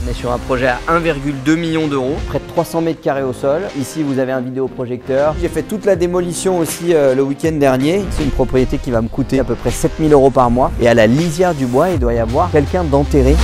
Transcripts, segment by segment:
On est sur un projet à 1,2 million d'euros, près de 300 mètres carrés au sol. Ici, vous avez un vidéoprojecteur. J'ai fait toute la démolition aussi le week-end dernier. C'est une propriété qui va me coûter à peu près 7 000 euros par mois. Et à la lisière du bois, il doit y avoir quelqu'un d'enterré.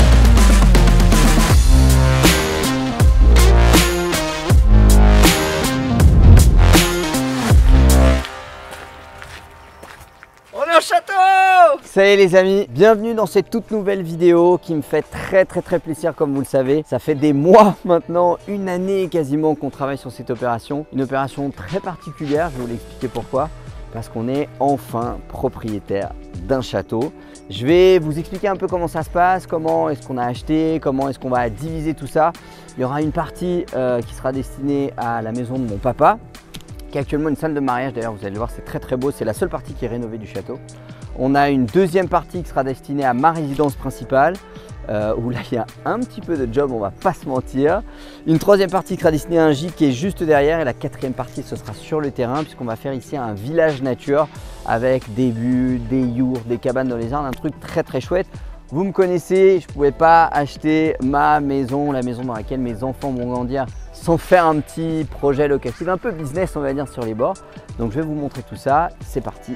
Salut les amis, bienvenue dans cette toute nouvelle vidéo qui me fait très plaisir comme vous le savez. Ça fait des mois maintenant, une année quasiment qu'on travaille sur cette opération. Une opération très particulière, je vais vous l'expliquer pourquoi. Parce qu'on est enfin propriétaire d'un château. Je vais vous expliquer un peu comment ça se passe, comment est-ce qu'on a acheté, comment est-ce qu'on va diviser tout ça. Il y aura une partie qui sera destinée à la maison de mon papa, qui est actuellement une salle de mariage. D'ailleurs, vous allez le voir, c'est très beau. C'est la seule partie qui est rénovée du château. On a une deuxième partie qui sera destinée à ma résidence principale, où là il y a un petit peu de job, on va pas se mentir. Une troisième partie qui sera destinée à un gîte qui est juste derrière, et la quatrième partie ce sera sur le terrain, puisqu'on va faire ici un village nature avec des buts, des yourtes, des cabanes dans les arbres, un truc très chouette. Vous me connaissez, je ne pouvais pas acheter ma maison, la maison dans laquelle mes enfants vont grandir, sans faire un petit projet locatif, un peu business on va dire sur les bords. Donc je vais vous montrer tout ça, c'est parti.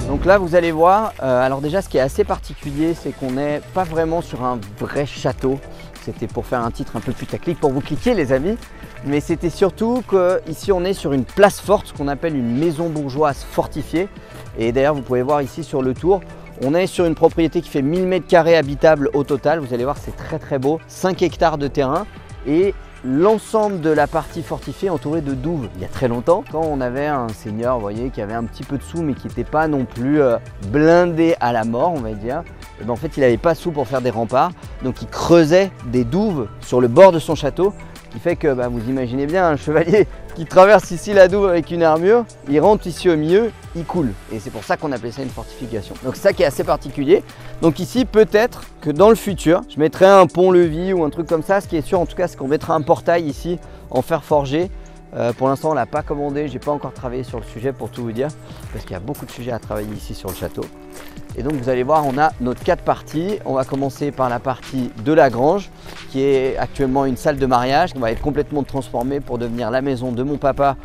Donc là vous allez voir, alors déjà ce qui est assez particulier, c'est qu'on n'est pas vraiment sur un vrai château. C'était pour faire un titre un peu putaclic pour vous cliquer les amis, mais c'était surtout qu'ici on est sur une place forte, ce qu'on appelle une maison bourgeoise fortifiée. Et d'ailleurs vous pouvez voir ici sur le tour, on est sur une propriété qui fait 1000 m² habitables au total. Vous allez voir, c'est très beau, 5 hectares de terrain et l'ensemble de la partie fortifiée entourée de douves. Il y a très longtemps, quand on avait un seigneur, vous voyez, qui avait un petit peu de sous mais qui n'était pas non plus blindé à la mort, on va dire, et ben en fait il n'avait pas sous pour faire des remparts, donc il creusait des douves sur le bord de son château, qui fait que vous imaginez bien un chevalier qui traverse ici la douve avec une armure, il rentre ici au milieu, il coule. Et c'est pour ça qu'on appelle ça une fortification. Donc c'est ça qui est assez particulier. Donc ici, peut-être que dans le futur, je mettrai un pont-levis ou un truc comme ça. Ce qui est sûr en tout cas, c'est qu'on mettra un portail ici en fer forgé. Pour l'instant, on ne l'a pas commandé. J'ai pas encore travaillé sur le sujet pour tout vous dire, parce qu'il y a beaucoup de sujets à travailler ici sur le château. Et donc vous allez voir, on a notre 4 parties. On va commencer par la partie de la grange, qui est actuellement une salle de mariage, qui va être complètement transformée pour devenir la maison de mon papa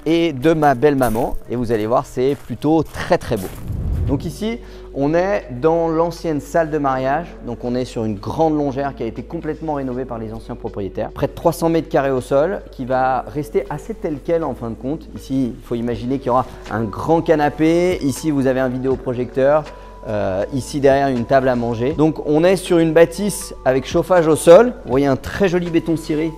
et de ma belle-maman. Et vous allez voir, c'est plutôt très beau. Donc ici, on est dans l'ancienne salle de mariage. Donc on est sur une grande longère qui a été complètement rénovée par les anciens propriétaires. Près de 300 mètres carrés au sol, qui va rester assez tel quel en fin de compte. Ici, il faut imaginer qu'il y aura un grand canapé. Ici, vous avez un vidéoprojecteur. Ici derrière, une table à manger. Donc on est sur une bâtisse avec chauffage au sol. Vous voyez un très joli béton ciré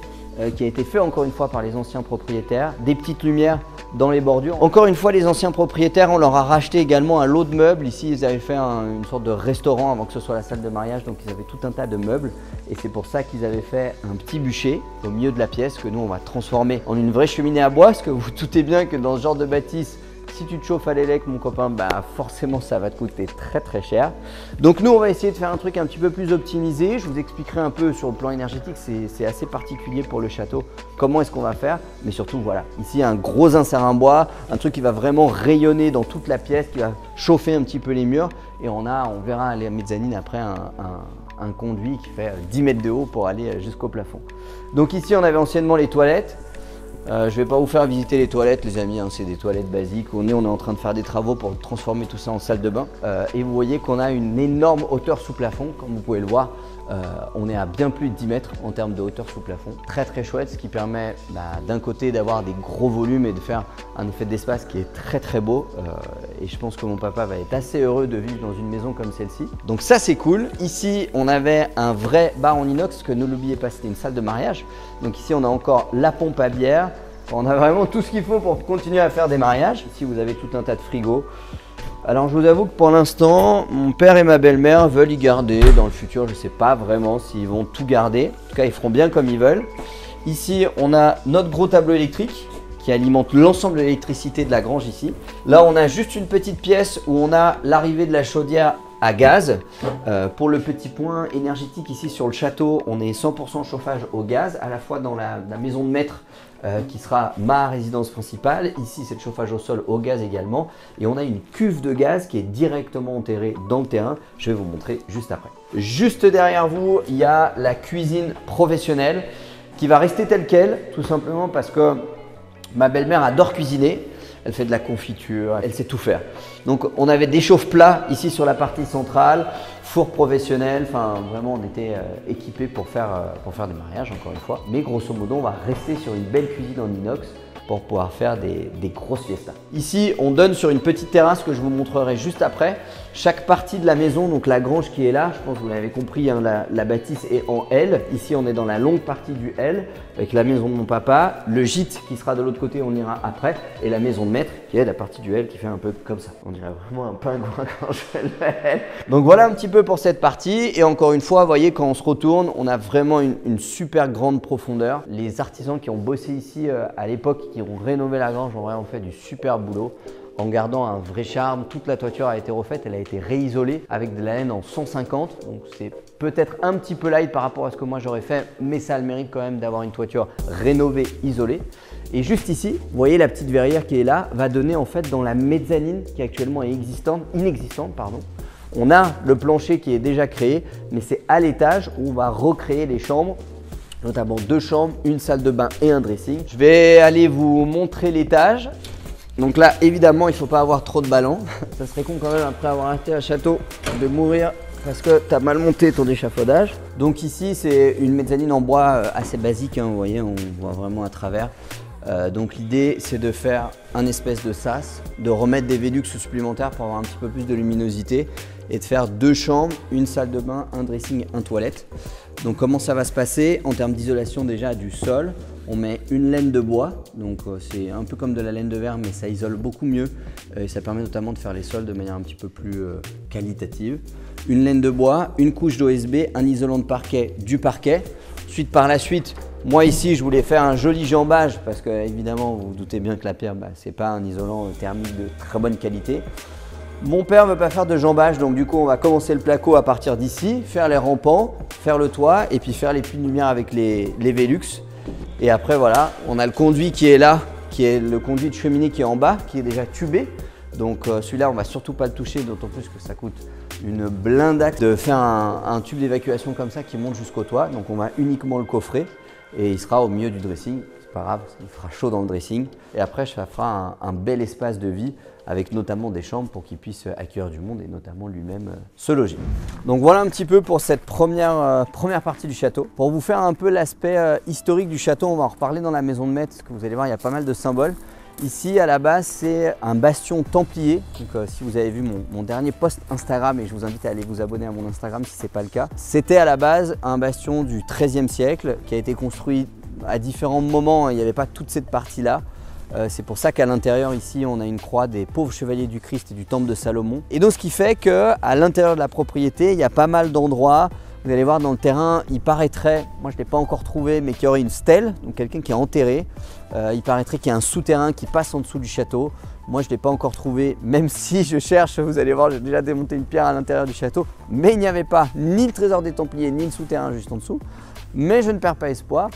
qui a été fait encore une fois par les anciens propriétaires. Des petites lumières dans les bordures. Encore une fois, les anciens propriétaires, on leur a racheté également un lot de meubles. Ici, ils avaient fait une sorte de restaurant avant que ce soit la salle de mariage, donc ils avaient tout un tas de meubles. Et c'est pour ça qu'ils avaient fait un petit bûcher au milieu de la pièce que nous, on va transformer en une vraie cheminée à bois. Parce que vous vous doutez bien que dans ce genre de bâtisse, si tu te chauffes à l'électrique, mon copain, forcément ça va te coûter très cher. Donc nous, on va essayer de faire un truc un petit peu plus optimisé. Je vous expliquerai un peu sur le plan énergétique, c'est assez particulier pour le château. Comment est-ce qu'on va faire? Mais surtout, voilà, ici un gros insert en bois, un truc qui va vraiment rayonner dans toute la pièce, qui va chauffer un petit peu les murs. Et on verra à la mezzanine après un conduit qui fait 10 mètres de haut pour aller jusqu'au plafond. Donc ici, on avait anciennement les toilettes. Je ne vais pas vous faire visiter les toilettes les amis, hein, c'est des toilettes basiques. On est en train de faire des travaux pour transformer tout ça en salle de bain. Et vous voyez qu'on a une énorme hauteur sous plafond, comme vous pouvez le voir. On est à bien plus de 10 mètres en termes de hauteur sous plafond. Très chouette, ce qui permet d'un côté d'avoir des gros volumes et de faire un effet d'espace qui est très beau. Et je pense que mon papa va être assez heureux de vivre dans une maison comme celle-ci. Donc ça c'est cool. Ici on avait un vrai bar en inox, que ne l'oubliez pas, c'était une salle de mariage. Donc ici on a encore la pompe à bière. On a vraiment tout ce qu'il faut pour continuer à faire des mariages. Ici vous avez tout un tas de frigos. Alors je vous avoue que pour l'instant, mon père et ma belle-mère veulent y garder. Dans le futur, je ne sais pas vraiment s'ils vont tout garder. En tout cas, ils feront bien comme ils veulent. Ici, on a notre gros tableau électrique qui alimente l'ensemble de l'électricité de la grange ici. Là, on a juste une petite pièce où on a l'arrivée de la chaudière à gaz. Pour le petit point énergétique ici sur le château, on est 100% chauffage au gaz, à la fois dans la maison de maître qui sera ma résidence principale. Ici, c'est le chauffage au sol au gaz également. Et on a une cuve de gaz qui est directement enterrée dans le terrain. Je vais vous montrer juste après. Juste derrière vous, il y a la cuisine professionnelle qui va rester telle qu'elle, tout simplement parce que ma belle-mère adore cuisiner. Elle fait de la confiture, elle sait tout faire. Donc on avait des chauffe-plats ici sur la partie centrale, four professionnel, enfin vraiment on était équipés pour faire des mariages encore une fois. Mais grosso modo on va rester sur une belle cuisine en inox pour pouvoir faire des grosses fiestas. Ici on donne sur une petite terrasse que je vous montrerai juste après. Chaque partie de la maison, donc la grange qui est là, je pense que vous l'avez compris, hein, la bâtisse est en L. Ici on est dans la longue partie du L avec la maison de mon papa, le gîte qui sera de l'autre côté, on ira après, et la maison de maître qui est la partie du L qui fait un peu comme ça. On dirait vraiment un pingouin quand je fais le L. Donc voilà un petit peu pour cette partie, et encore une fois, vous voyez quand on se retourne, on a vraiment une super grande profondeur. Les artisans qui ont bossé ici à l'époque, qui ont rénové la grange, ont vraiment fait du super boulot en gardant un vrai charme. Toute la toiture a été refaite, elle a été réisolée avec de la laine en 150, donc c'est peut-être un petit peu light par rapport à ce que moi j'aurais fait, mais ça a le mérite quand même d'avoir une toiture rénovée, isolée. Et juste ici, vous voyez la petite verrière qui est là, va donner en fait dans la mezzanine qui actuellement est inexistante. On a le plancher qui est déjà créé, mais c'est à l'étage où on va recréer les chambres, notamment 2 chambres, une salle de bain et un dressing. Je vais aller vous montrer l'étage. Donc là, évidemment, il ne faut pas avoir trop de ballons. Ça serait con quand même, après avoir acheté un château, de mourir parce que tu as mal monté ton échafaudage. Donc ici, c'est une mezzanine en bois assez basique, hein, vous voyez, on voit vraiment à travers. Donc l'idée, c'est de faire un espèce de sas, de remettre des Velux supplémentaires pour avoir un petit peu plus de luminosité et de faire 2 chambres, une salle de bain, un dressing, un toilette. Donc comment ça va se passer en termes d'isolation déjà du sol? On met une laine de bois, donc c'est un peu comme de la laine de verre, mais ça isole beaucoup mieux et ça permet notamment de faire les sols de manière un petit peu plus qualitative. Une laine de bois, une couche d'OSB, un isolant de parquet, du parquet. Ensuite, par la suite, moi ici, je voulais faire un joli jambage parce que évidemment, vous vous doutez bien que la pierre, c'est pas un isolant thermique de très bonne qualité. Mon père ne veut pas faire de jambage, donc du coup on va commencer le placo à partir d'ici, faire les rampants, faire le toit et puis faire les puits de lumière avec les Velux. Et après voilà, on a le conduit qui est là, qui est le conduit de cheminée qui est en bas, qui est déjà tubé. Donc celui-là on va surtout pas le toucher, d'autant plus que ça coûte une blindaque de faire un tube d'évacuation comme ça qui monte jusqu'au toit. Donc on va uniquement le coffrer et il sera au milieu du dressing. C'est pas grave, il fera chaud dans le dressing. Et après ça fera un bel espace de vie avec notamment des chambres pour qu'il puisse accueillir du monde et notamment lui-même se loger. Donc voilà un petit peu pour cette première partie du château. Pour vous faire un peu l'aspect historique du château, on va en reparler dans la maison de maître, parce que vous allez voir, il y a pas mal de symboles. Ici, à la base, c'est un bastion templier. Donc si vous avez vu mon dernier post Instagram, et je vous invite à aller vous abonner à mon Instagram si ce n'est pas le cas, c'était à la base un bastion du XIIIe siècle qui a été construit à différents moments. Il n'y avait pas toute cette partie-là. C'est pour ça qu'à l'intérieur ici on a une croix des pauvres chevaliers du Christ et du temple de Salomon. Et donc ce qui fait qu'à l'intérieur de la propriété il y a pas mal d'endroits. Vous allez voir dans le terrain, il paraîtrait, moi je ne l'ai pas encore trouvé, mais qu'il y aurait une stèle, donc quelqu'un qui est enterré. Il paraîtrait qu'il y a un souterrain qui passe en dessous du château. Moi je ne l'ai pas encore trouvé, même si je cherche, vous allez voir, j'ai déjà démonté une pierre à l'intérieur du château. Mais il n'y avait pas ni le trésor des Templiers, ni le souterrain juste en dessous. Mais je ne perds pas espoir.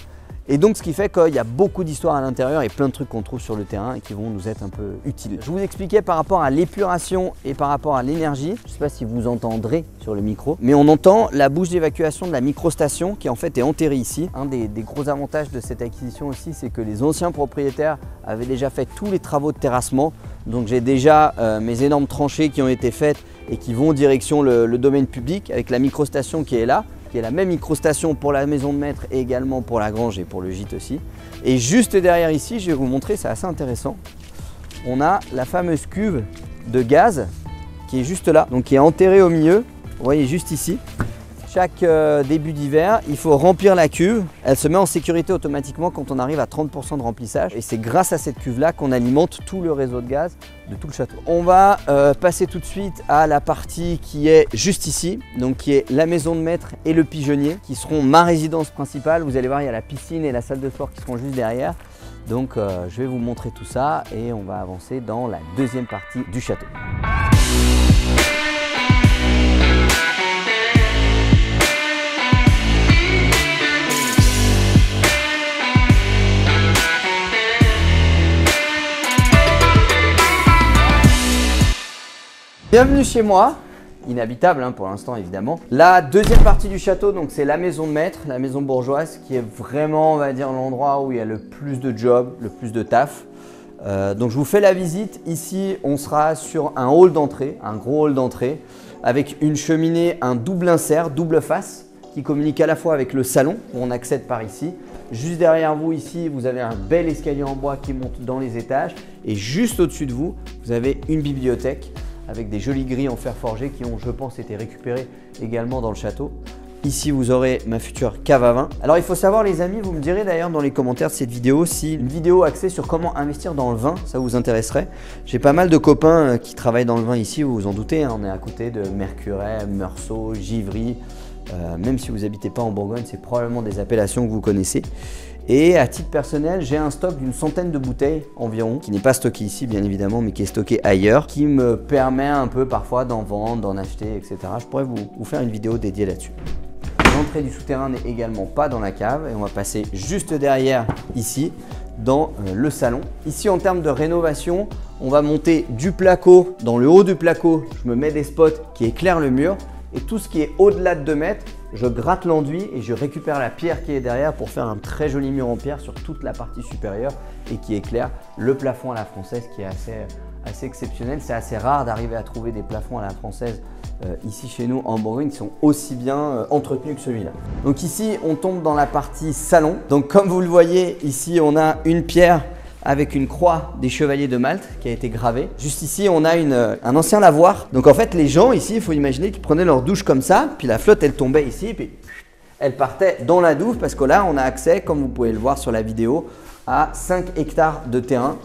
Et donc ce qui fait qu'il y a beaucoup d'histoires à l'intérieur et plein de trucs qu'on trouve sur le terrain et qui vont nous être un peu utiles. Je vous expliquais par rapport à l'épuration et par rapport à l'énergie, je ne sais pas si vous entendrez sur le micro, mais on entend la bouche d'évacuation de la microstation qui en fait est enterrée ici. Un des gros avantages de cette acquisition aussi, c'est que les anciens propriétaires avaient déjà fait tous les travaux de terrassement. Donc j'ai déjà mes énormes tranchées qui ont été faites et qui vont en direction le domaine public avec la microstation qui est là, qui est la même microstation pour la maison de maître et également pour la grange et pour le gîte aussi. Et juste derrière ici, je vais vous montrer, c'est assez intéressant, on a la fameuse cuve de gaz qui est juste là, donc qui est enterrée au milieu, vous voyez juste ici. Chaque début d'hiver, il faut remplir la cuve. Elle se met en sécurité automatiquement quand on arrive à 30% de remplissage. Et c'est grâce à cette cuve-là qu'on alimente tout le réseau de gaz de tout le château. On va passer tout de suite à la partie qui est juste ici, donc qui est la maison de maître et le pigeonnier, qui seront ma résidence principale. Vous allez voir, il y a la piscine et la salle de sport qui seront juste derrière. Donc je vais vous montrer tout ça et on va avancer dans la deuxième partie du château. Bienvenue chez moi, inhabitable hein, pour l'instant évidemment. La deuxième partie du château, donc c'est la maison de maître, la maison bourgeoise, qui est vraiment, on va dire, l'endroit où il y a le plus de job, le plus de taf. Donc je vous fais la visite. Ici, on sera sur un hall d'entrée, un gros hall d'entrée, avec une cheminée, un double insert, double face, qui communique à la fois avec le salon, où on accède par ici. Juste derrière vous ici, vous avez un bel escalier en bois qui monte dans les étages. Et juste au-dessus de vous, vous avez une bibliothèque avec des jolies grilles en fer forgé qui ont, je pense, été récupérées également dans le château. Ici, vous aurez ma future cave à vin. Alors, il faut savoir, les amis, vous me direz d'ailleurs dans les commentaires de cette vidéo si une vidéo axée sur comment investir dans le vin, ça vous intéresserait. J'ai pas mal de copains qui travaillent dans le vin ici, vous vous en doutez. Hein, on est à côté de Mercuret, Meursault, Givry. Même si vous n'habitez pas en Bourgogne, c'est probablement des appellations que vous connaissez. Et à titre personnel, j'ai un stock d'une centaine de bouteilles environ, qui n'est pas stocké ici bien évidemment, mais qui est stocké ailleurs, qui me permet un peu parfois d'en vendre, d'en acheter, etc. Je pourrais vous faire une vidéo dédiée là-dessus. L'entrée du souterrain n'est également pas dans la cave et on va passer juste derrière ici, dans le salon. Ici, en termes de rénovation, on va monter du placo. Dans le haut du placo, je me mets des spots qui éclairent le mur. Et tout ce qui est au-delà de 2 mètres, je gratte l'enduit et je récupère la pierre qui est derrière pour faire un très joli mur en pierre sur toute la partie supérieure et qui éclaire le plafond à la française qui est assez exceptionnel. C'est assez rare d'arriver à trouver des plafonds à la française ici chez nous en Bourgogne qui sont aussi bien entretenus que celui-là. Donc ici, on tombe dans la partie salon. Donc comme vous le voyez, ici, on a une pierre avec une croix des chevaliers de Malte qui a été gravée. Juste ici, on a un ancien lavoir. Donc en fait, les gens ici, il faut imaginer qu'ils prenaient leur douche comme ça, puis la flotte, elle tombait ici, puis elle partait dans la douche parce que là, on a accès, comme vous pouvez le voir sur la vidéo, à 5 hectares de terrain.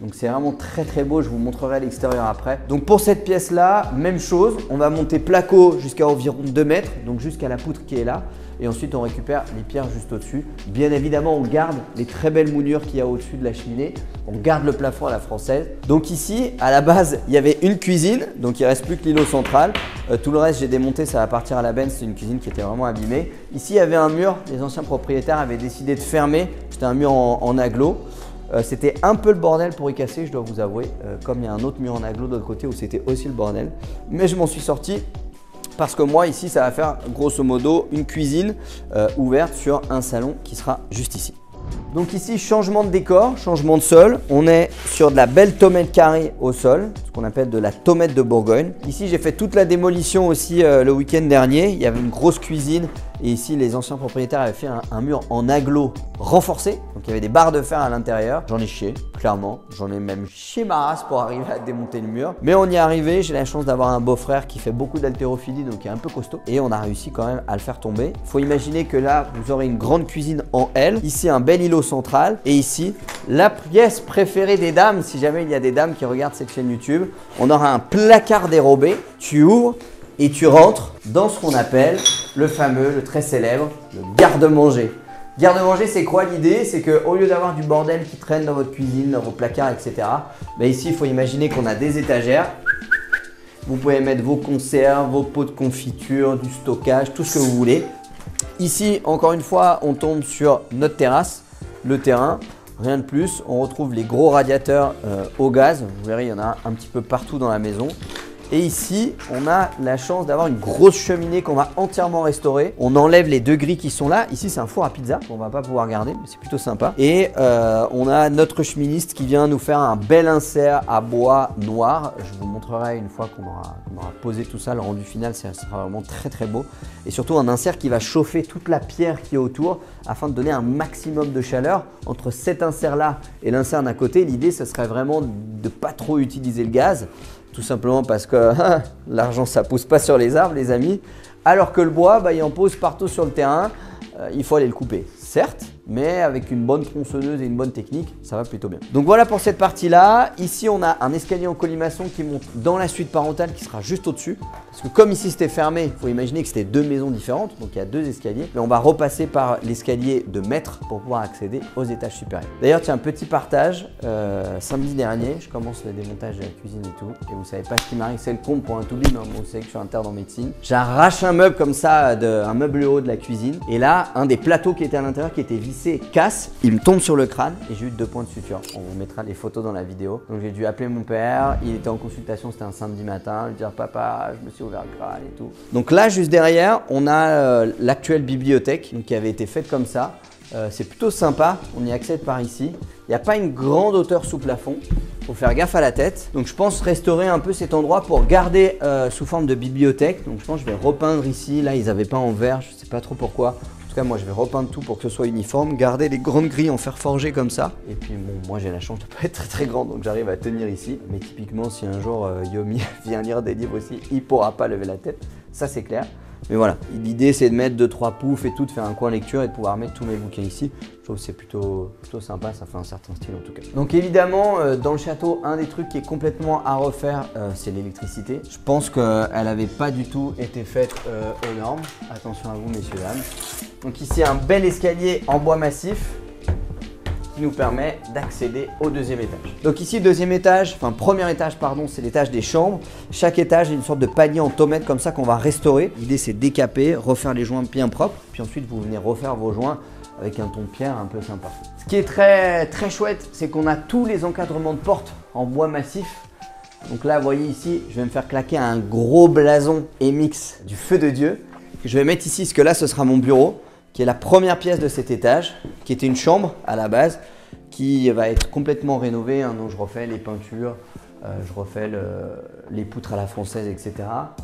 Donc c'est vraiment très très beau, je vous montrerai à l'extérieur après. Donc pour cette pièce-là, même chose, on va monter placo jusqu'à environ 2 mètres, donc jusqu'à la poutre qui est là. Et ensuite, on récupère les pierres juste au-dessus. Bien évidemment, on garde les très belles moulures qu'il y a au-dessus de la cheminée. On garde le plafond à la française. Donc ici, à la base, il y avait une cuisine. Donc il ne reste plus que l'îlot central. Tout le reste, j'ai démonté, ça va partir à la benne. C'est une cuisine qui était vraiment abîmée. Ici, il y avait un mur. Les anciens propriétaires avaient décidé de fermer. C'était un mur en aglo. C'était un peu le bordel pour y casser, je dois vous avouer. Comme il y a un autre mur en aglo de l'autre côté où c'était aussi le bordel. Mais je m'en suis sorti. Parce que moi ici ça va faire grosso modo une cuisine ouverte sur un salon qui sera juste ici. Donc ici changement de décor, changement de sol. On est sur de la belle tomate carrée au sol, ce qu'on appelle de la tomate de Bourgogne. Ici j'ai fait toute la démolition aussi le week-end dernier. Il y avait une grosse cuisine et ici les anciens propriétaires avaient fait un mur en aglo renforcé. Donc il y avait des barres de fer à l'intérieur. J'en ai chié, clairement. J'en ai même chié ma race pour arriver à démonter le mur. Mais on y est arrivé. J'ai la chance d'avoir un beau-frère qui fait beaucoup d'haltérophilie, donc qui est un peu costaud. Et on a réussi quand même à le faire tomber. Il faut imaginer que là, vous aurez une grande cuisine en L. Ici, un bel îlot central. Et ici, la pièce préférée des dames, si jamais il y a des dames qui regardent cette chaîne YouTube, on aura un placard dérobé. Tu ouvres et tu rentres dans ce qu'on appelle le fameux, le très célèbre, le garde-manger. Garde-manger, c'est quoi l'idée? C'est qu'au lieu d'avoir du bordel qui traîne dans votre cuisine, dans vos placards, etc., ben ici, il faut imaginer qu'on a des étagères. Vous pouvez mettre vos conserves, vos pots de confiture, du stockage, tout ce que vous voulez. Ici, encore une fois, on tombe sur notre terrasse, le terrain. Rien de plus. On retrouve les gros radiateurs au gaz. Vous verrez, il y en a un petit peu partout dans la maison. Et ici, on a la chance d'avoir une grosse cheminée qu'on va entièrement restaurer. On enlève les 2 grilles qui sont là. Ici, c'est un four à pizza. On va pas pouvoir garder, mais c'est plutôt sympa. Et on a notre cheministe qui vient nous faire un bel insert à bois noir. Je vous montrerai une fois qu'on aura posé tout ça. Le rendu final, ça sera vraiment très très beau. Et surtout, un insert qui va chauffer toute la pierre qui est autour afin de donner un maximum de chaleur. Entre cet insert-là et l'insert d'un côté, l'idée, ce serait vraiment de ne pas trop utiliser le gaz. Tout simplement parce que l'argent, ça ne pousse pas sur les arbres, les amis. Alors que le bois, il en pose partout sur le terrain. Il faut aller le couper, certes, mais avec une bonne tronçonneuse et une bonne technique, ça va plutôt bien. Donc voilà pour cette partie-là. Ici, on a un escalier en colimaçon qui monte dans la suite parentale qui sera juste au-dessus. Parce que comme ici, c'était fermé, il faut imaginer que c'était 2 maisons différentes. Donc il y a 2 escaliers. Mais on va repasser par l'escalier de maître pour pouvoir accéder aux étages supérieurs. D'ailleurs, tiens, un petit partage. Samedi dernier, je commence le démontage de la cuisine et tout. Et vous savez pas ce qui m'arrive, c'est le compte pour un tout-bim. Hein. Vous savez que je suis interne en médecine. J'arrache un meuble comme ça, un meuble haut de la cuisine. Et là, un des plateaux qui était à l'intérieur qui était vissé WC casse, il me tombe sur le crâne et j'ai eu 2 points de suture. On vous mettra les photos dans la vidéo. Donc j'ai dû appeler mon père, il était en consultation, c'était un samedi matin, lui dire papa, je me suis ouvert le crâne et tout. Donc là, juste derrière, on a l'actuelle bibliothèque qui avait été faite comme ça. C'est plutôt sympa, on y accède par ici. Il n'y a pas une grande hauteur sous plafond, il faut faire gaffe à la tête. Donc je pense restaurer un peu cet endroit pour garder sous forme de bibliothèque. Donc je pense que je vais repeindre ici, là ils n'avaient pas en verre, je ne sais pas trop pourquoi. En tout cas moi je vais repeindre tout pour que ce soit uniforme, garder les grandes grilles en fer forgé comme ça. Et puis bon, moi j'ai la chance de ne pas être très très grand donc j'arrive à tenir ici. Mais typiquement si un jour Yomi vient lire des livres aussi, il ne pourra pas lever la tête, ça c'est clair. Mais voilà, l'idée c'est de mettre 2-3 poufs et tout, de faire un coin lecture et de pouvoir mettre tous mes bouquins ici. Je trouve que c'est plutôt sympa, ça fait un certain style en tout cas. Donc évidemment, dans le château, un des trucs qui est complètement à refaire, c'est l'électricité. Je pense qu'elle n'avait pas du tout été faite aux normes. Attention à vous messieurs dames. Donc ici un bel escalier en bois massif qui nous permet d'accéder au deuxième étage. Donc ici deuxième étage, enfin premier étage pardon, c'est l'étage des chambres. Chaque étage est une sorte de panier en tomate comme ça qu'on va restaurer. L'idée c'est décaper, refaire les joints bien propres, puis ensuite vous venez refaire vos joints avec un ton de pierre un peu sympa. Ce qui est très chouette, c'est qu'on a tous les encadrements de portes en bois massif. Donc là vous voyez ici, je vais me faire claquer un gros blason MX du feu de Dieu que je vais mettre ici parce que là ce sera mon bureau, qui est la première pièce de cet étage, qui était une chambre à la base, qui va être complètement rénovée. Hein, donc je refais les peintures, je refais les poutres à la française, etc.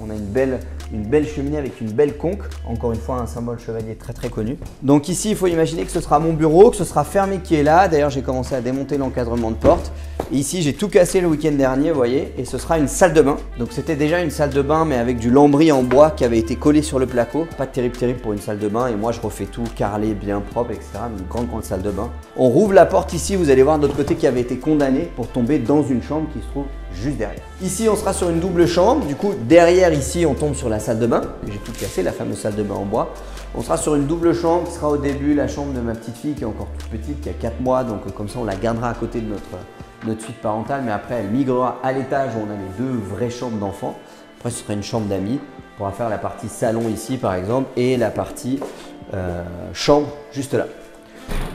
On a une belle cheminée avec une belle conque, encore une fois un symbole chevalier très connu. Donc ici, il faut imaginer que ce sera mon bureau, que ce sera fermé qui est là. D'ailleurs, j'ai commencé à démonter l'encadrement de porte. Et ici, j'ai tout cassé le week-end dernier, vous voyez, et ce sera une salle de bain. Donc c'était déjà une salle de bain, mais avec du lambris en bois qui avait été collé sur le placo. Pas terrible pour une salle de bain. Et moi, je refais tout carrelé, bien propre, etc. Une grande salle de bain. On rouvre la porte ici, vous allez voir de l'autre côté qui avait été condamné pour tomber dans une chambre qui se trouve juste derrière. Ici, on sera sur une double chambre. Du coup, derrière ici, on tombe sur la salle de bain. J'ai tout cassé, la fameuse salle de bain en bois. On sera sur une double chambre qui sera au début la chambre de ma petite fille qui est encore toute petite, qui a 4 mois. Donc comme ça, on la gardera à côté de notre suite parentale. Mais après, elle migrera à l'étage où on a les 2 vraies chambres d'enfants. Après, ce sera une chambre d'amis. On pourra faire la partie salon ici, par exemple, et la partie chambre juste là.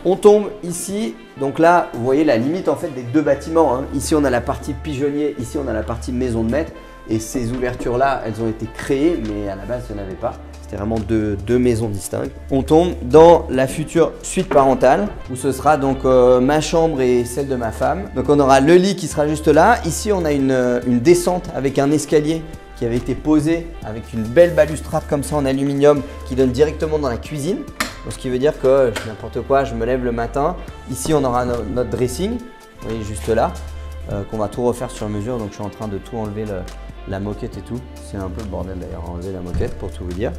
On tombe ici, donc là vous voyez la limite en fait des 2 bâtiments. Hein. Ici on a la partie pigeonnier, ici on a la partie maison de maître. Et ces ouvertures là, elles ont été créées, mais à la base il n'y en avait pas. C'était vraiment deux maisons distinctes. On tombe dans la future suite parentale, où ce sera donc ma chambre et celle de ma femme. Donc on aura le lit qui sera juste là. Ici on a une descente avec un escalier qui avait été posé avec une belle balustrade comme ça en aluminium qui donne directement dans la cuisine. Donc, ce qui veut dire que n'importe quoi, je me lève le matin. Ici, on aura notre dressing, vous voyez juste là, qu'on va tout refaire sur mesure. Donc, je suis en train de tout enlever, la moquette et tout. C'est un peu le bordel d'ailleurs, enlever la moquette pour tout vous dire.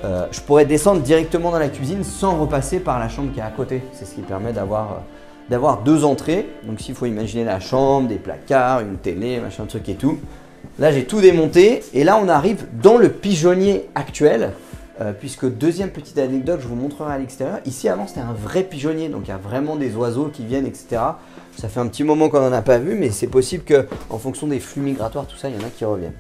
Je pourrais descendre directement dans la cuisine sans repasser par la chambre qui est à côté. C'est ce qui permet d'avoir 2 entrées. Donc, s'il faut imaginer la chambre, des placards, une télé, machin truc et tout. Là, j'ai tout démonté et là, on arrive dans le pigeonnier actuel. Puisque deuxième petite anecdote, je vous montrerai à l'extérieur. Ici avant c'était un vrai pigeonnier, donc il y a vraiment des oiseaux qui viennent, etc. Ça fait un petit moment qu'on n'en a pas vu, mais c'est possible qu'en fonction des flux migratoires, tout ça, il y en a qui reviennent.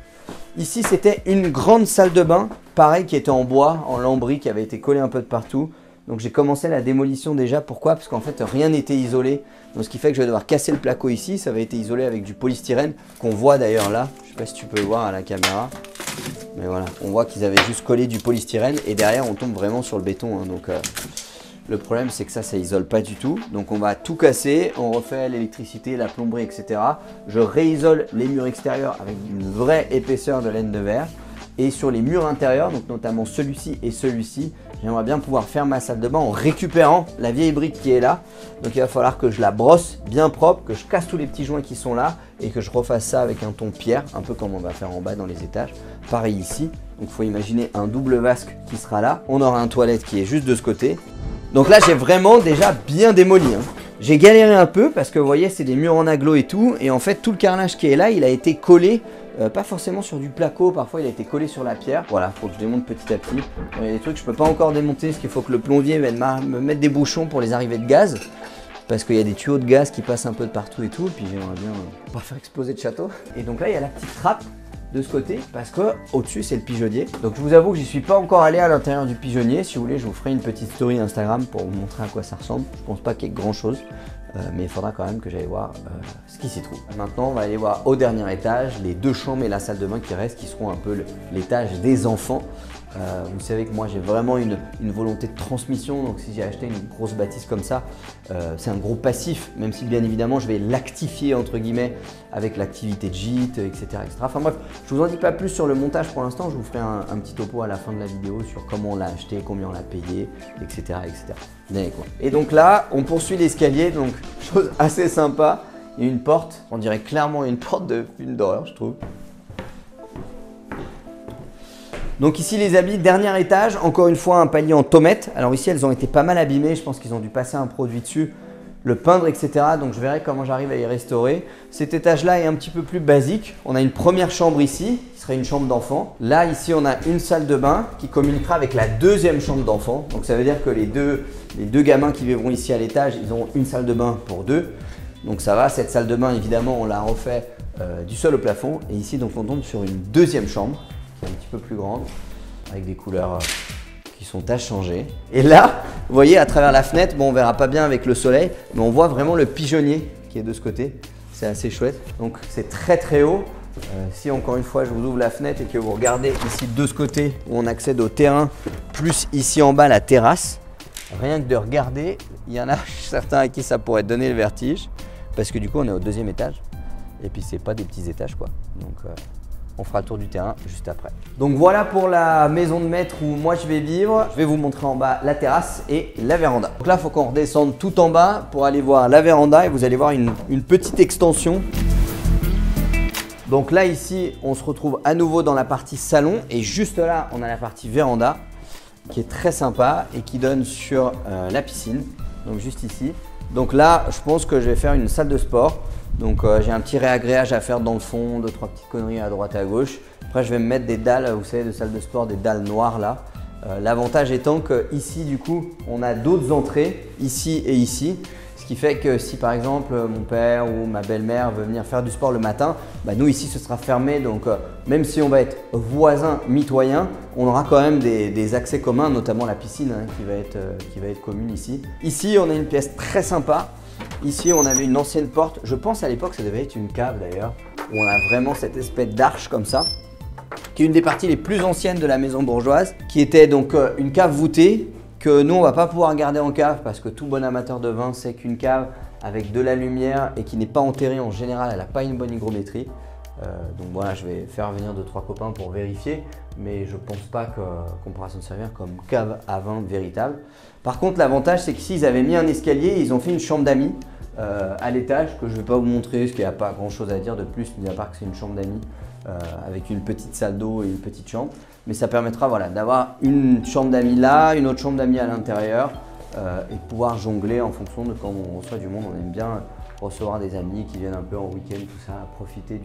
Ici c'était une grande salle de bain, pareil, qui était en bois, en lambris, qui avait été collé un peu de partout. Donc j'ai commencé la démolition déjà, pourquoi? Parce qu'en fait rien n'était isolé. Donc ce qui fait que je vais devoir casser le placo ici, ça avait été isolé avec du polystyrène, qu'on voit d'ailleurs là. Je ne sais pas si tu peux le voir à la caméra. Mais voilà, on voit qu'ils avaient juste collé du polystyrène et derrière on tombe vraiment sur le béton. Hein, donc le problème c'est que ça isole pas du tout. Donc on va tout casser, on refait l'électricité, la plomberie, etc. Je réisole les murs extérieurs avec une vraie épaisseur de laine de verre. Et sur les murs intérieurs, donc notamment celui-ci et celui-ci, j'aimerais bien pouvoir faire ma salle de bain en récupérant la vieille brique qui est là. Donc il va falloir que je la brosse bien propre, que je casse tous les petits joints qui sont là et que je refasse ça avec un ton pierre, un peu comme on va faire en bas dans les étages. Pareil ici, donc il faut imaginer un double vasque qui sera là. On aura un toilette qui est juste de ce côté. Donc là j'ai vraiment déjà bien démoli. Hein. J'ai galéré un peu parce que vous voyez c'est des murs en aglo et tout. Et en fait tout le carrelage qui est là, il a été collé. Pas forcément sur du placo, parfois il a été collé sur la pierre. Voilà, il faut que je démonte petit à petit. Il y a des trucs que je peux pas encore démonter, parce qu'il faut que le plombier vienne me mettre des bouchons pour les arrivées de gaz. Parce qu'il y a des tuyaux de gaz qui passent un peu de partout et tout. Et puis j'aimerais bien pas faire exploser le château. Et donc là il y a la petite trappe de ce côté parce que au-dessus c'est le pigeonnier. Donc je vous avoue que j'y suis pas encore allé à l'intérieur du pigeonnier. Si vous voulez, je vous ferai une petite story Instagram pour vous montrer à quoi ça ressemble. Je pense pas qu'il y ait grand chose, mais il faudra quand même que j'aille voir ce qui s'y trouve. Maintenant, on va aller voir au dernier étage les 2 chambres et la salle de bain qui restent, qui seront un peu l'étage des enfants. Vous savez que moi j'ai vraiment une volonté de transmission, donc si j'ai acheté une grosse bâtisse comme ça, c'est un gros passif, même si bien évidemment je vais l'actifier entre guillemets avec l'activité de gîte, etc., etc. Enfin bref, je vous en dis pas plus sur le montage pour l'instant, je vous ferai un petit topo à la fin de la vidéo sur comment on l'a acheté, combien on l'a payé, etc., etc. Bien, quoi. Et donc là, on poursuit l'escalier, donc chose assez sympa, il y a une porte, on dirait clairement une porte de film d'horreur je trouve. Donc ici les amis, dernier étage, encore une fois un palier en tomate. Alors ici elles ont été pas mal abîmées, je pense qu'ils ont dû passer un produit dessus, le peindre, etc. Donc je verrai comment j'arrive à y restaurer. Cet étage-là est un petit peu plus basique. On a une première chambre ici, qui serait une chambre d'enfant. Là ici on a une salle de bain qui communiquera avec la deuxième chambre d'enfant. Donc ça veut dire que les deux gamins qui vivront ici à l'étage, ils auront une salle de bain pour 2. Donc ça va, cette salle de bain évidemment on l'a refait du sol au plafond. Et ici donc on tombe sur une deuxième chambre, qui est un petit peu plus grande, avec des couleurs qui sont à changer. Et là, vous voyez à travers la fenêtre, bon on verra pas bien avec le soleil, mais on voit vraiment le pigeonnier qui est de ce côté. C'est assez chouette. Donc c'est très très haut. Si encore une fois je vous ouvre la fenêtre et que vous regardez ici de ce côté où on accède au terrain, plus ici en bas la terrasse, rien que de regarder, il y en a certains à qui ça pourrait donner le vertige, parce que du coup on est au 2e étage. Et puis c'est pas des petits étages quoi. Donc on fera le tour du terrain juste après. Donc voilà pour la maison de maître où moi je vais vivre. Je vais vous montrer en bas la terrasse et la véranda. Donc là, il faut qu'on redescende tout en bas pour aller voir la véranda et vous allez voir une petite extension. Donc là, ici, on se retrouve à nouveau dans la partie salon et juste là, on a la partie véranda qui est très sympa et qui donne sur la piscine. Donc juste ici. Donc là, je pense que je vais faire une salle de sport. Donc j'ai un petit réagréage à faire dans le fond, 2-3 petites conneries à droite et à gauche. Après je vais me mettre des dalles, vous savez, de salle de sport, des dalles noires là. L'avantage étant que ici du coup on a d'autres entrées, ici et ici. Ce qui fait que si par exemple mon père ou ma belle-mère veut venir faire du sport le matin, bah, nous ici ce sera fermé. Donc même si on va être voisins mitoyens, on aura quand même des accès communs, notamment la piscine hein, qui va être commune ici. Ici on a une pièce très sympa. Ici, on avait une ancienne porte. Je pense à l'époque, ça devait être une cave d'ailleurs, où on a vraiment cette espèce d'arche comme ça, qui est une des parties les plus anciennes de la maison bourgeoise, qui était donc une cave voûtée que nous, on va pas pouvoir garder en cave parce que tout bon amateur de vin sait qu'une cave avec de la lumière et qui n'est pas enterrée en général, elle n'a pas une bonne hygrométrie. Donc voilà, je vais faire venir 2-3 copains pour vérifier, mais je pense pas qu'on pourra s'en servir comme cave à vin véritable. Par contre, l'avantage, c'est qu'ici, ils avaient mis un escalier et ils ont fait une chambre d'amis à l'étage que je ne vais pas vous montrer, parce qu'il n'y a pas grand chose à dire de plus, mis à part que c'est une chambre d'amis avec une petite salle d'eau et une petite chambre. Mais ça permettra voilà, d'avoir une chambre d'amis là, une autre chambre d'amis à l'intérieur et de pouvoir jongler en fonction de quand on reçoit du monde. On aime bien recevoir des amis qui viennent un peu en week-end, tout ça, profiter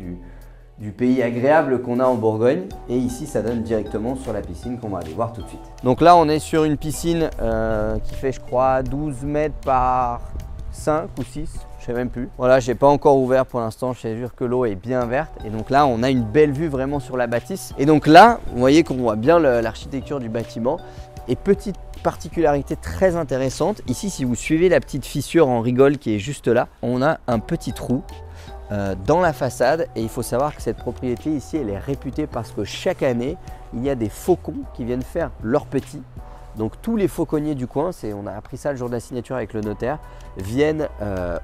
du pays agréable qu'on a en Bourgogne. Et ici, ça donne directement sur la piscine qu'on va aller voir tout de suite. Donc là, on est sur une piscine qui fait, je crois, 12 mètres par 5 ou 6, je sais même plus. Voilà, je n'ai pas encore ouvert pour l'instant, je sais juste que l'eau est bien verte. Et donc là, on a une belle vue vraiment sur la bâtisse. Et donc là, vous voyez qu'on voit bien l'architecture du bâtiment. Et petite particularité très intéressante, ici, si vous suivez la petite fissure en rigole qui est juste là, on a un petit trou dans la façade et il faut savoir que cette propriété ici elle est réputée parce que chaque année il y a des faucons qui viennent faire leurs petits. Donc tous les fauconniers du coin, on a appris ça le jour de la signature avec le notaire, viennent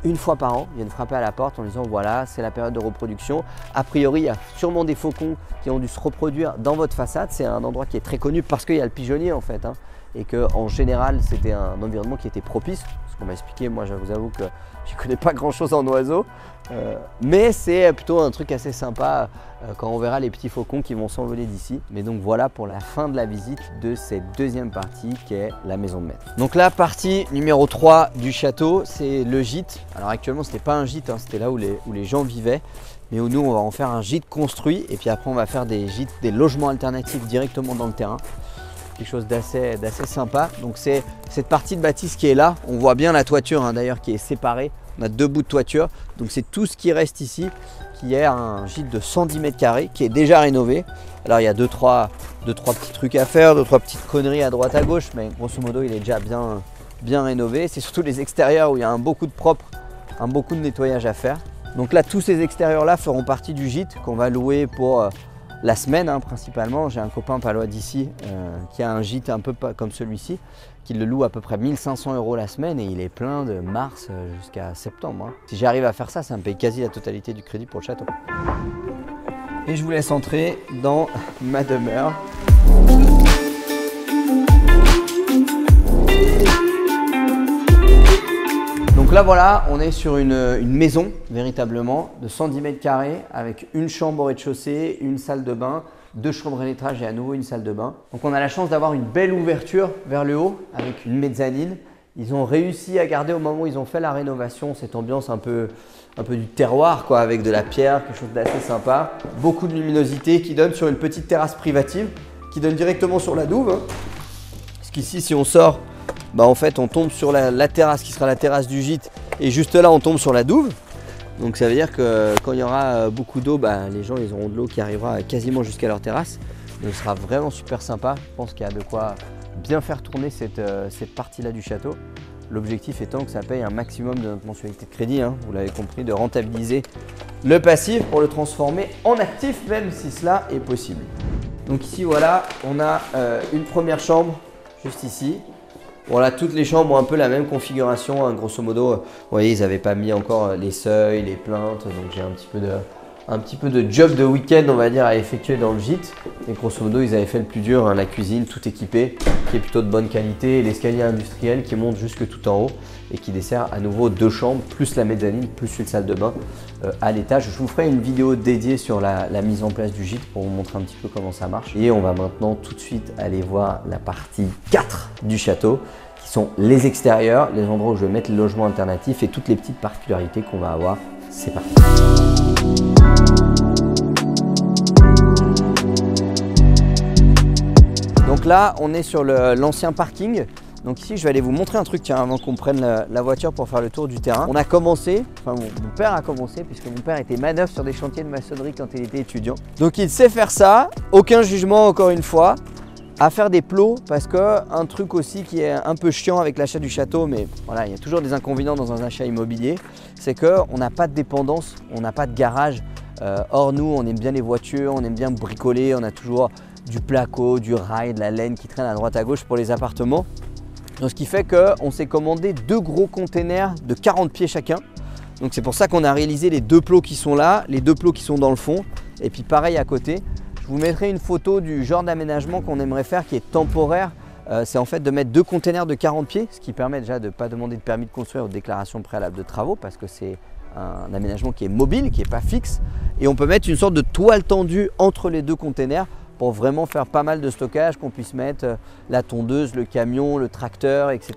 une fois par an, viennent frapper à la porte en disant voilà c'est la période de reproduction. A priori il y a sûrement des faucons qui ont dû se reproduire dans votre façade. C'est un endroit qui est très connu parce qu'il y a le pigeonnier en fait hein, et qu'en général c'était un environnement qui était propice. Ce qu'on m'a expliqué, moi je vous avoue que je ne connais pas grand chose en oiseaux. Mais c'est plutôt un truc assez sympa quand on verra les petits faucons qui vont s'envoler d'ici. Mais donc voilà pour la fin de la visite de cette deuxième partie qui est la maison de maître. Donc la partie numéro 3 du château, c'est le gîte. Alors actuellement c'était pas un gîte, hein, c'était là où les gens vivaient. Mais où nous on va en faire un gîte construit et puis après on va faire des gîtes, des logements alternatifs directement dans le terrain. Quelque chose d'assez sympa. Donc c'est cette partie de bâtisse qui est là. On voit bien la toiture hein, d'ailleurs qui est séparée. On a 2 bouts de toiture. Donc c'est tout ce qui reste ici, qui est un gîte de 110 mètres carrés, qui est déjà rénové. Alors il y a 2-3 petits trucs à faire, 2-3 petites conneries à droite à gauche, mais grosso modo il est déjà bien rénové. C'est surtout les extérieurs où il y a beaucoup de propre, beaucoup de nettoyage à faire. Donc là, tous ces extérieurs là feront partie du gîte qu'on va louer pour la semaine principalement. J'ai un copain pas loin d'ici qui a un gîte un peu comme celui-ci, qui le loue à peu près 1 500 € la semaine et il est plein de mars jusqu'à septembre. Si j'arrive à faire ça, ça me paye quasi la totalité du crédit pour le château. Et je vous laisse entrer dans ma demeure. Donc là voilà, on est sur une maison véritablement de 110 mètres carrés avec une chambre au rez-de-chaussée, une salle de bain, 2 chambres à l'étage et à nouveau une salle de bain. Donc on a la chance d'avoir une belle ouverture vers le haut avec une mezzanine. Ils ont réussi à garder au moment où ils ont fait la rénovation cette ambiance un peu du terroir quoi, avec de la pierre, quelque chose d'assez sympa. Beaucoup de luminosité qui donne sur une petite terrasse privative qui donne directement sur la douve. Parce qu'ici si on sort, en fait on tombe sur la terrasse qui sera la terrasse du gîte et juste là on tombe sur la douve. Donc ça veut dire que quand il y aura beaucoup d'eau, les gens ils auront de l'eau qui arrivera quasiment jusqu'à leur terrasse. Donc ce sera vraiment super sympa. Je pense qu'il y a de quoi bien faire tourner cette partie-là du château. L'objectif étant que ça paye un maximum de notre mensualité de crédit, vous l'avez compris, de rentabiliser le passif pour le transformer en actif, même si cela est possible. Donc ici voilà, on a une première chambre juste ici. Voilà, toutes les chambres ont un peu la même configuration, grosso modo. Vous voyez, ils n'avaient pas mis encore les seuils, les plaintes, donc j'ai un petit peu de job de week-end, on va dire, à effectuer dans le gîte. Et grosso modo, ils avaient fait le plus dur, la cuisine, tout équipé, qui est plutôt de bonne qualité, l'escalier industriel qui monte jusque tout en haut et qui dessert à nouveau 2 chambres, plus la mezzanine, plus une salle de bain à l'étage. Je vous ferai une vidéo dédiée sur la mise en place du gîte pour vous montrer un petit peu comment ça marche. Et on va maintenant tout de suite aller voir la partie 4 du château, qui sont les extérieurs, les endroits où je vais mettre les logements alternatifs et toutes les petites particularités qu'on va avoir. C'est parti. Donc là, on est sur l'ancien parking. Donc ici, je vais aller vous montrer un truc avant qu'on prenne la voiture pour faire le tour du terrain. On a commencé, mon père a commencé, puisque mon père était manœuvre sur des chantiers de maçonnerie quand il était étudiant. Donc il sait faire ça, aucun jugement encore une fois, à faire des plots, parce que un truc aussi qui est un peu chiant avec l'achat du château, mais voilà, il y a toujours des inconvénients dans un achat immobilier, c'est qu'on n'a pas de dépendance, on n'a pas de garage. Or nous, on aime bien les voitures, on aime bien bricoler, on a toujours du placo, du rail, de la laine qui traîne à droite à gauche pour les appartements. Donc, ce qui fait qu'on s'est commandé 2 gros containers de 40 pieds chacun. Donc c'est pour ça qu'on a réalisé les 2 plots qui sont là, les 2 plots qui sont dans le fond. Et puis pareil à côté, je vous mettrai une photo du genre d'aménagement qu'on aimerait faire qui est temporaire. C'est en fait de mettre 2 containers de 40 pieds, ce qui permet déjà de ne pas demander de permis de construire ou de déclaration préalable de travaux parce que c'est un aménagement qui est mobile, qui n'est pas fixe. Et on peut mettre une sorte de toile tendue entre les 2 containers pour vraiment faire pas mal de stockage, qu'on puisse mettre la tondeuse, le camion, le tracteur, etc.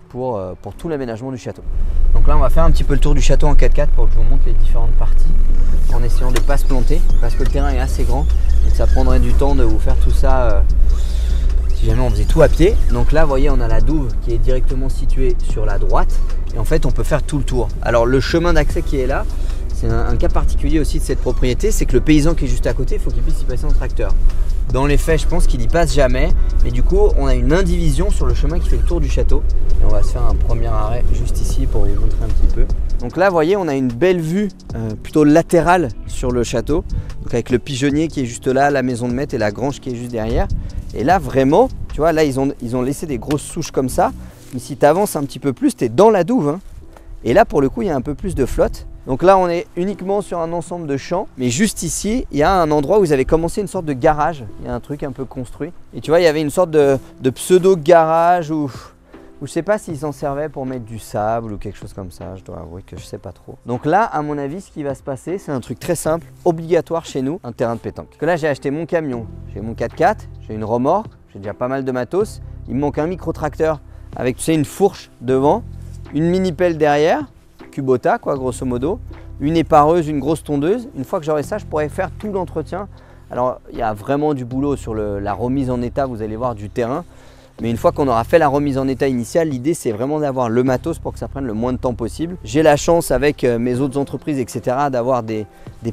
pour tout l'aménagement du château. Donc là, on va faire un petit peu le tour du château en 4x4 pour que je vous montre les différentes parties en essayant de ne pas se planter parce que le terrain est assez grand. Donc ça prendrait du temps de vous faire tout ça si jamais on faisait tout à pied. Donc là, vous voyez, on a la douve qui est directement située sur la droite et en fait, on peut faire tout le tour. Alors le chemin d'accès qui est là, c'est un cas particulier aussi de cette propriété, c'est que le paysan qui est juste à côté, il faut qu'il puisse y passer en tracteur. Dans les faits, je pense qu'il n'y passe jamais, mais du coup, on a une indivision sur le chemin qui fait le tour du château. Et on va se faire un premier arrêt juste ici pour vous montrer un petit peu. Donc là, vous voyez, on a une belle vue plutôt latérale sur le château, donc avec le pigeonnier qui est juste là, la maison de maître et la grange qui est juste derrière. Et là, vraiment, tu vois, là, ils ont laissé des grosses souches comme ça, mais si tu avances un petit peu plus, tu es dans la douve. Et là, pour le coup, il y a un peu plus de flotte. Donc là, on est uniquement sur un ensemble de champs. Mais juste ici, il y a un endroit où ils avaient commencé une sorte de garage. Il y a un truc un peu construit. Et tu vois, il y avait une sorte de pseudo-garage où je ne sais pas s'ils s'en servaient pour mettre du sable ou quelque chose comme ça. Je dois avouer que je ne sais pas trop. Donc là, à mon avis, ce qui va se passer, c'est un truc très simple, obligatoire chez nous, un terrain de pétanque. Parce que là, j'ai acheté mon camion, j'ai mon 4x4, j'ai une remorque, j'ai déjà pas mal de matos. Il me manque un micro-tracteur avec, tu sais, une fourche devant, une mini-pelle derrière, Kubota quoi grosso modo, une épareuse, une grosse tondeuse. Une fois que j'aurai ça, je pourrais faire tout l'entretien. Alors il y a vraiment du boulot sur la remise en état, vous allez voir, du terrain. Mais une fois qu'on aura fait la remise en état initiale, l'idée c'est vraiment d'avoir le matos pour que ça prenne le moins de temps possible. J'ai la chance avec mes autres entreprises, etc. d'avoir des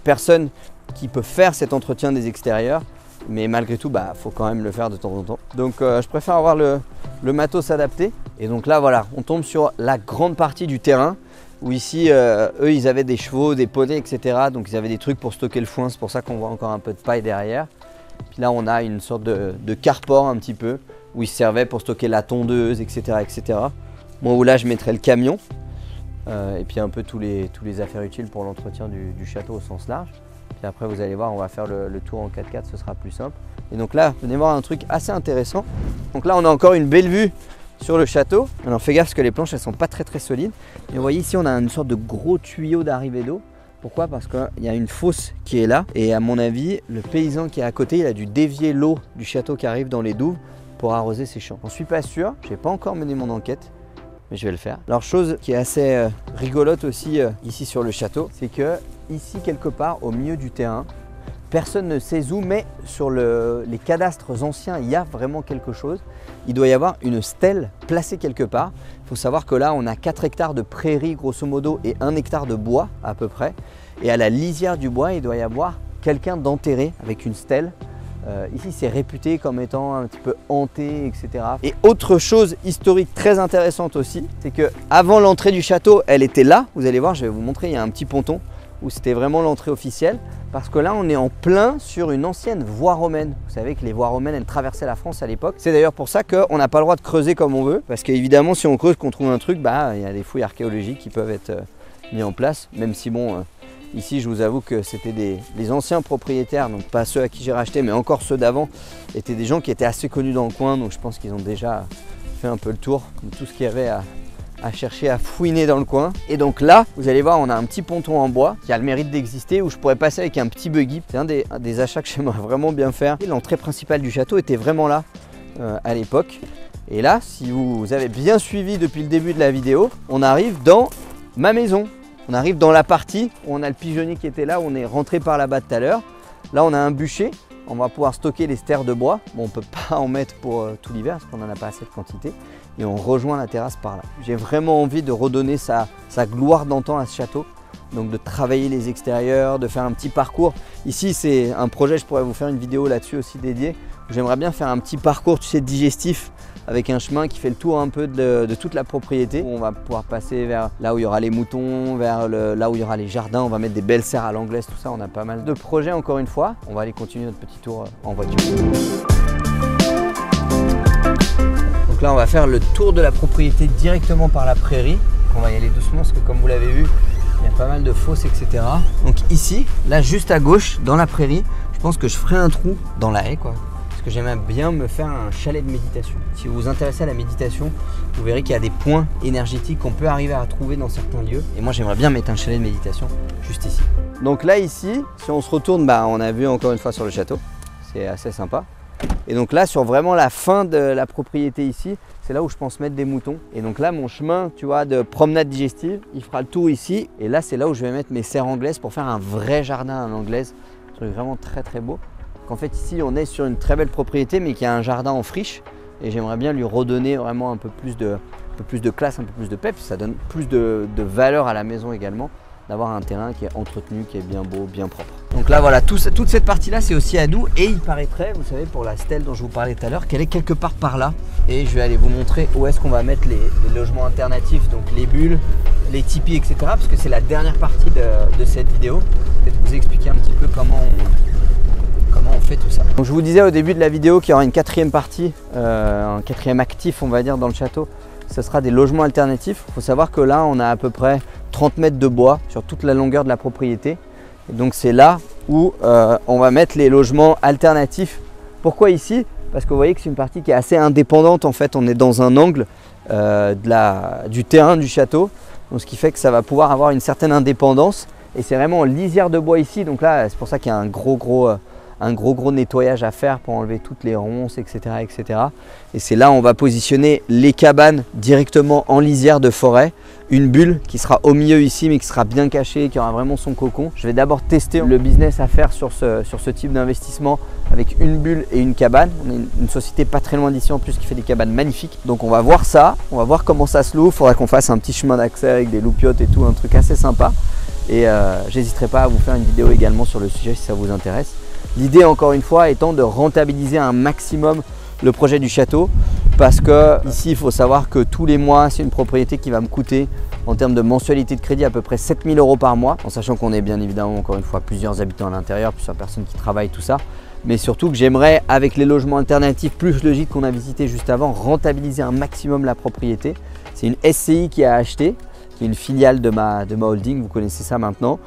personnes qui peuvent faire cet entretien des extérieurs. Mais malgré tout, faut quand même le faire de temps en temps. Donc je préfère avoir le matos adapté. Et donc là, voilà, on tombe sur la grande partie du terrain. Où ici, eux, ils avaient des chevaux, des poneys, etc. Donc ils avaient des trucs pour stocker le foin. C'est pour ça qu'on voit encore un peu de paille derrière. Puis là, on a une sorte de carport un petit peu. Où ils servaient pour stocker la tondeuse, etc. etc. Moi, où là, je mettrais le camion. Et puis un peu tous les affaires utiles pour l'entretien du château au sens large. Puis après, vous allez voir, on va faire le tour en 4x4, ce sera plus simple. Et donc là, venez voir un truc assez intéressant. Donc là, on a encore une belle vue sur le château. Alors fais gaffe parce que les planches, elles sont pas très solides. Et vous voyez ici, on a une sorte de gros tuyau d'arrivée d'eau. Pourquoi? Parce qu'il y a une fosse qui est là. Et à mon avis, le paysan qui est à côté, il a dû dévier l'eau du château qui arrive dans les douves pour arroser ses champs. J'en suis pas sûr, je n'ai pas encore mené mon enquête. Mais je vais le faire. Alors chose qui est assez rigolote aussi ici sur le château, c'est que ici quelque part au milieu du terrain, personne ne sait où, mais sur les cadastres anciens, il y a vraiment quelque chose. Il doit y avoir une stèle placée quelque part. Il faut savoir que là, on a 4 hectares de prairies grosso modo et 1 hectare de bois à peu près. Et à la lisière du bois, il doit y avoir quelqu'un d'enterré avec une stèle. Ici, c'est réputé comme étant un petit peu hanté, etc. Et autre chose historique très intéressante aussi, c'est que avant l'entrée du château, elle était là. Vous allez voir, je vais vous montrer, il y a un petit ponton où c'était vraiment l'entrée officielle. Parce que là, on est en plein sur une ancienne voie romaine. Vous savez que les voies romaines, elles traversaient la France à l'époque. C'est d'ailleurs pour ça qu'on n'a pas le droit de creuser comme on veut. Parce qu'évidemment, si on creuse, qu'on trouve un truc, il y a des fouilles archéologiques qui peuvent être mis en place. Même si bon... Ici, je vous avoue que c'était les anciens propriétaires, donc pas ceux à qui j'ai racheté, mais encore ceux d'avant, étaient des gens qui étaient assez connus dans le coin, donc je pense qu'ils ont déjà fait un peu le tour de tout ce qu'il y avait à chercher, à fouiner dans le coin. Et donc là, vous allez voir, on a un petit ponton en bois qui a le mérite d'exister, où je pourrais passer avec un petit buggy. C'est un des achats que j'aimerais vraiment bien faire. L'entrée principale du château était vraiment là à l'époque. Et là, si vous avez bien suivi depuis le début de la vidéo, on arrive dans ma maison. On arrive dans la partie où on a le pigeonnier qui était là, où on est rentré par là-bas tout à l'heure. Là, on a un bûcher. On va pouvoir stocker les stères de bois. Bon, on ne peut pas en mettre pour tout l'hiver parce qu'on n'en a pas assez de quantité. Et on rejoint la terrasse par là. J'ai vraiment envie de redonner sa gloire d'antan à ce château. Donc de travailler les extérieurs, de faire un petit parcours. Ici, c'est un projet, je pourrais vous faire une vidéo là-dessus aussi dédiée. J'aimerais bien faire un petit parcours, tu sais, digestif, avec un chemin qui fait le tour un peu de toute la propriété. On va pouvoir passer vers là où il y aura les moutons, vers là où il y aura les jardins. On va mettre des belles serres à l'anglaise, tout ça. On a pas mal de projets encore une fois. On va aller continuer notre petit tour en voiture. Donc là, on va faire le tour de la propriété directement par la prairie. On va y aller doucement parce que comme vous l'avez vu, il y a pas mal de fosses, etc. Donc ici, là juste à gauche, dans la prairie, je pense que je ferai un trou dans la haie, quoi. Parce que j'aimerais bien me faire un chalet de méditation. Si vous vous intéressez à la méditation, vous verrez qu'il y a des points énergétiques qu'on peut arriver à trouver dans certains lieux. Et moi, j'aimerais bien mettre un chalet de méditation juste ici. Donc là, ici, si on se retourne, on a vu encore une fois sur le château. C'est assez sympa. Et donc là, sur vraiment la fin de la propriété ici, c'est là où je pense mettre des moutons. Et donc là, mon chemin, tu vois, de promenade digestive, il fera le tour ici. Et là, c'est là où je vais mettre mes serres anglaises pour faire un vrai jardin à l'anglaise. Un truc vraiment très beau. En fait, ici, on est sur une très belle propriété, mais qui a un jardin en friche. Et j'aimerais bien lui redonner vraiment un peu plus de classe, un peu plus de peps. Ça donne plus de valeur à la maison également, d'avoir un terrain qui est entretenu, qui est bien beau, bien propre. Donc là, voilà, toute cette partie-là, c'est aussi à nous. Et il paraîtrait, vous savez, pour la stèle dont je vous parlais tout à l'heure, qu'elle est quelque part par là. Et je vais aller vous montrer où est-ce qu'on va mettre les logements alternatifs, donc les bulles, les tipis, etc. Parce que c'est la dernière partie de cette vidéo. Peut-être vous expliquer un petit peu comment on fait tout ça. Donc je vous disais au début de la vidéo qu'il y aura une quatrième partie, un quatrième actif on va dire dans le château. Ce sera des logements alternatifs. Il faut savoir que là on a à peu près 30 mètres de bois sur toute la longueur de la propriété. Et donc c'est là où on va mettre les logements alternatifs. Pourquoi ici? Parce que vous voyez que c'est une partie qui est assez indépendante. En fait on est dans un angle du terrain du château. Donc ce qui fait que ça va pouvoir avoir une certaine indépendance. Et c'est vraiment en lisière de bois ici. Donc là c'est pour ça qu'il y a un gros un gros nettoyage à faire pour enlever toutes les ronces, etc. Et c'est là où on va positionner les cabanes directement en lisière de forêt. Une bulle qui sera au milieu ici mais qui sera bien cachée, qui aura vraiment son cocon. Je vais d'abord tester le business à faire sur ce type d'investissement avec une bulle et une cabane. On est une société pas très loin d'ici en plus qui fait des cabanes magnifiques. Donc on va voir ça, on va voir comment ça se loue. Il faudra qu'on fasse un petit chemin d'accès avec des loupiottes et tout, un truc assez sympa. Et j'hésiterai pas à vous faire une vidéo également sur le sujet si ça vous intéresse. L'idée encore une fois étant de rentabiliser un maximum le projet du château, parce que ici il faut savoir que tous les mois c'est une propriété qui va me coûter en termes de mensualité de crédit à peu près 7 000 € par mois, en sachant qu'on est bien évidemment encore une fois plusieurs habitants à l'intérieur, plusieurs personnes qui travaillent, tout ça, mais surtout que j'aimerais, avec les logements alternatifs plus le gîte qu'on a visité juste avant, rentabiliser un maximum la propriété. C'est une SCI qui a acheté, qui est une filiale de ma holding, vous connaissez ça maintenant.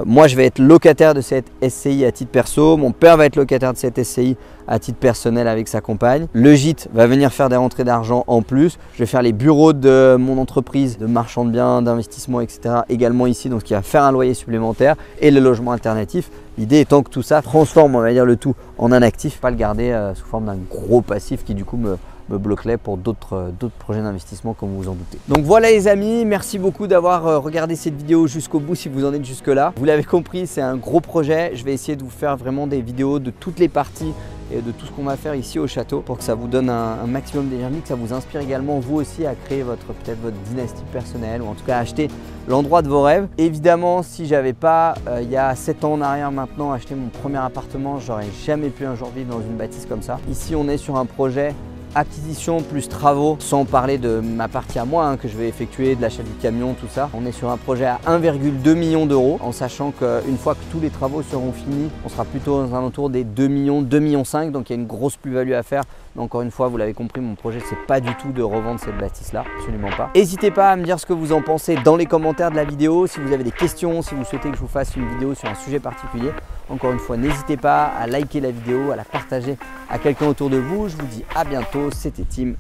Moi je vais être locataire de cette SCI à titre perso, mon père va être locataire de cette SCI à titre personnel avec sa compagne. Le gîte va venir faire des rentrées d'argent en plus. Je vais faire les bureaux de mon entreprise de marchand de biens, d'investissement, etc. également ici, donc ce qui va faire un loyer supplémentaire et le logement alternatif. L'idée étant que tout ça transforme, on va dire, le tout en un actif, pas le garder sous forme d'un gros passif qui du coup me bloquerait pour d'autres projets d'investissement comme vous en doutez. Donc voilà les amis, merci beaucoup d'avoir regardé cette vidéo jusqu'au bout si vous en êtes jusque là. Vous l'avez compris, c'est un gros projet. Je vais essayer de vous faire vraiment des vidéos de toutes les parties et de tout ce qu'on va faire ici au château pour que ça vous donne un maximum d'énergie, que ça vous inspire également vous aussi à créer peut-être votre dynastie personnelle ou en tout cas à acheter l'endroit de vos rêves. Évidemment, si j'avais pas il y a 7 ans en arrière maintenant acheté mon premier appartement, j'aurais jamais pu un jour vivre dans une bâtisse comme ça. Ici on est sur un projet acquisition plus travaux, sans parler de ma partie à moi que je vais effectuer, de l'achat du camion, tout ça. On est sur un projet à 1,2 million d'euros, en sachant qu'une fois que tous les travaux seront finis, on sera plutôt aux alentours des 2 millions, 2,5 millions, donc il y a une grosse plus-value à faire. Mais encore une fois, vous l'avez compris, mon projet c'est pas du tout de revendre cette bâtisse-là, absolument pas. N'hésitez pas à me dire ce que vous en pensez dans les commentaires de la vidéo, si vous avez des questions, si vous souhaitez que je vous fasse une vidéo sur un sujet particulier. Encore une fois, n'hésitez pas à liker la vidéo, à la partager à quelqu'un autour de vous. Je vous dis à bientôt, c'était Tim,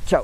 ciao.